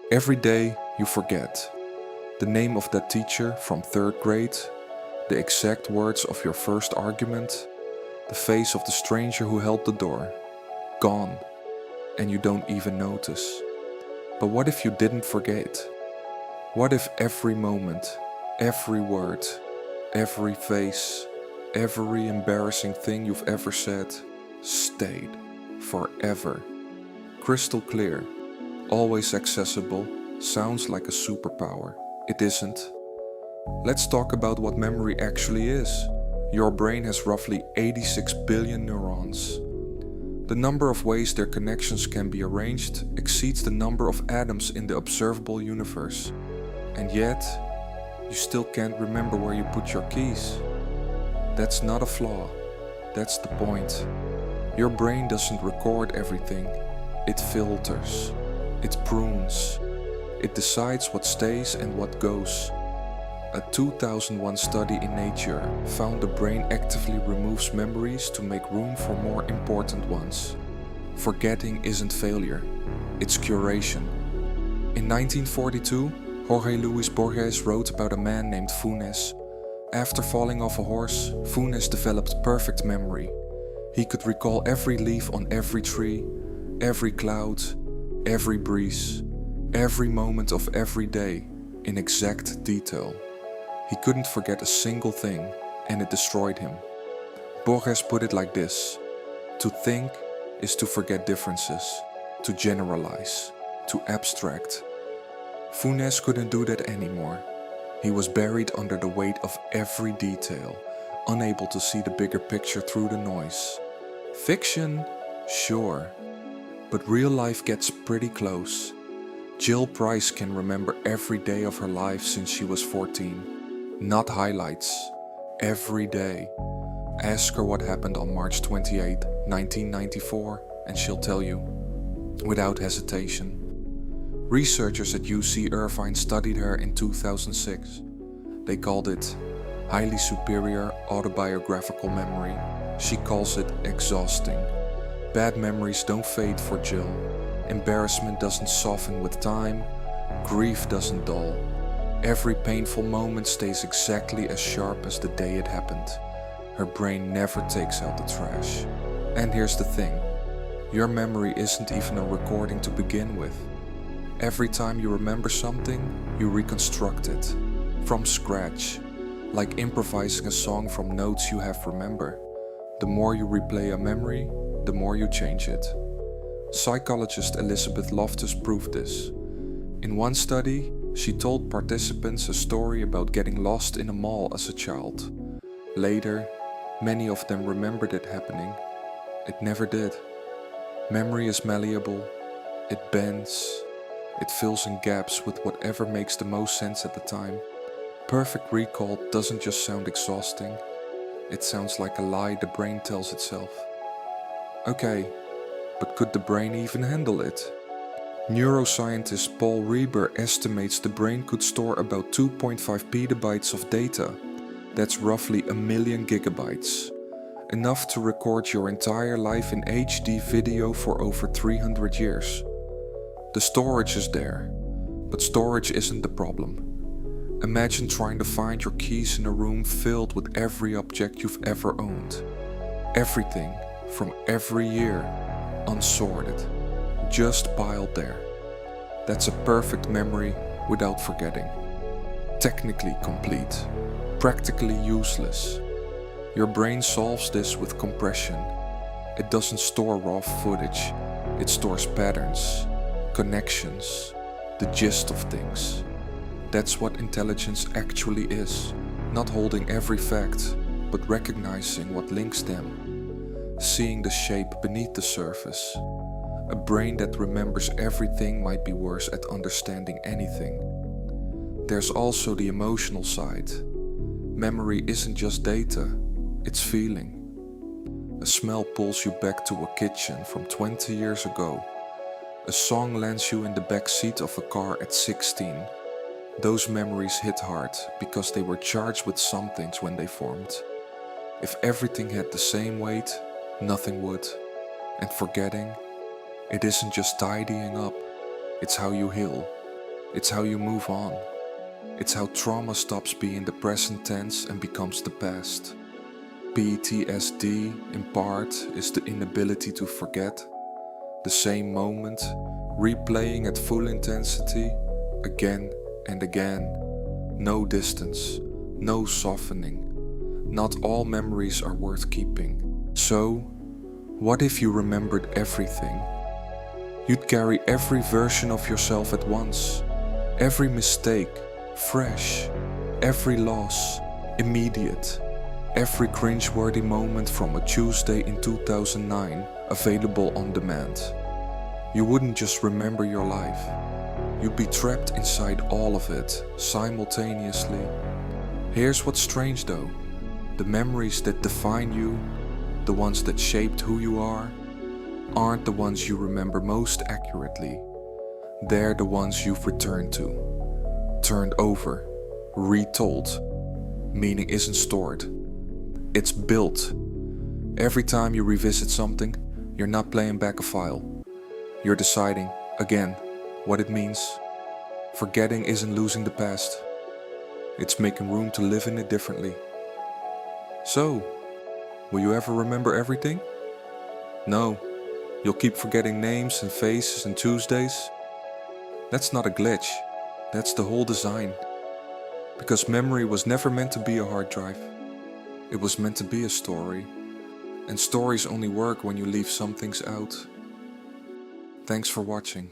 Every day you forget the name of that teacher from third grade, the exact words of your first argument, the face of the stranger who held the door. Gone, and you don't even notice. But what if you didn't forget? What if every moment, every word, every face, every embarrassing thing you've ever said stayed forever? Crystal clear, always accessible, sounds like a superpower. It isn't. Let's talk about what memory actually is. Your brain has roughly 86 billion neurons. The number of ways their connections can be arranged exceeds the number of atoms in the observable universe. And yet, you still can't remember where you put your keys. That's not a flaw. That's the point. Your brain doesn't record everything. It filters. It prunes. It decides what stays and what goes. A 2001 study in Nature found the brain actively removes memories to make room for more important ones. Forgetting isn't failure, it's curation. In 1942, Jorge Luis Borges wrote about a man named Funes. After falling off a horse, Funes developed perfect memory. He could recall every leaf on every tree, every cloud, every breeze, every moment of every day in exact detail. He couldn't forget a single thing, and it destroyed him. Borges put it like this: to think is to forget differences, to generalize, to abstract. Funes couldn't do that anymore. He was buried under the weight of every detail, unable to see the bigger picture through the noise. Fiction? Sure. But real life gets pretty close. Jill Price can remember every day of her life since she was 14. Not highlights. Every day. Ask her what happened on March 28, 1994, and she'll tell you, without hesitation. Researchers at UC Irvine studied her in 2006. They called it highly superior autobiographical memory. She calls it exhausting. Bad memories don't fade for Jill. Embarrassment doesn't soften with time. Grief doesn't dull. Every painful moment stays exactly as sharp as the day it happened. Her brain never takes out the trash. And here's the thing. Your memory isn't even a recording to begin with. Every time you remember something, you reconstruct it. From scratch. Like improvising a song from notes you have remember. The more you replay a memory, the more you change it. Psychologist Elizabeth Loftus proved this. In one study, she told participants a story about getting lost in a mall as a child. Later, many of them remembered it happening. It never did. Memory is malleable. It bends. It fills in gaps with whatever makes the most sense at the time. Perfect recall doesn't just sound exhausting. It sounds like a lie the brain tells itself. Okay, but could the brain even handle it? Neuroscientist Paul Reber estimates the brain could store about 2.5 petabytes of data. That's roughly 1,000,000 gigabytes. Enough to record your entire life in HD video for over 300 years. The storage is there, but storage isn't the problem. Imagine trying to find your keys in a room filled with every object you've ever owned. Everything from every year, unsorted. Just piled there. That's a perfect memory without forgetting. Technically complete, practically useless. Your brain solves this with compression. It doesn't store raw footage, it stores patterns, connections, the gist of things. That's what intelligence actually is, not holding every fact, but recognizing what links them, seeing the shape beneath the surface. A brain that remembers everything might be worse at understanding anything. There's also the emotional side. Memory isn't just data, it's feeling. A smell pulls you back to a kitchen from 20 years ago. A song lands you in the back seat of a car at 16. Those memories hit hard because they were charged with some things when they formed. If everything had the same weight, nothing would. And forgetting, it isn't just tidying up, it's how you heal. It's how you move on. It's how trauma stops being the present tense and becomes the past. PTSD, in part, is the inability to forget the same moment, replaying at full intensity, again and again. No distance, no softening. Not all memories are worth keeping. So, what if you remembered everything? You'd carry every version of yourself at once. Every mistake, fresh. Every loss, immediate. Every cringeworthy moment from a Tuesday in 2009, available on demand. You wouldn't just remember your life. You'd be trapped inside all of it, simultaneously. Here's what's strange though. The memories that define you, the ones that shaped who you are, aren't the ones you remember most accurately. They're the ones you've returned to, turned over, retold. Meaning isn't stored. It's built. Every time you revisit something, you're not playing back a file. You're deciding, again, what it means. Forgetting isn't losing the past. It's making room to live in it differently. So, will you ever remember everything? No, you'll keep forgetting names and faces and Tuesdays. That's not a glitch. That's the whole design. Because memory was never meant to be a hard drive. It was meant to be a story. And stories only work when you leave some things out. Thanks for watching.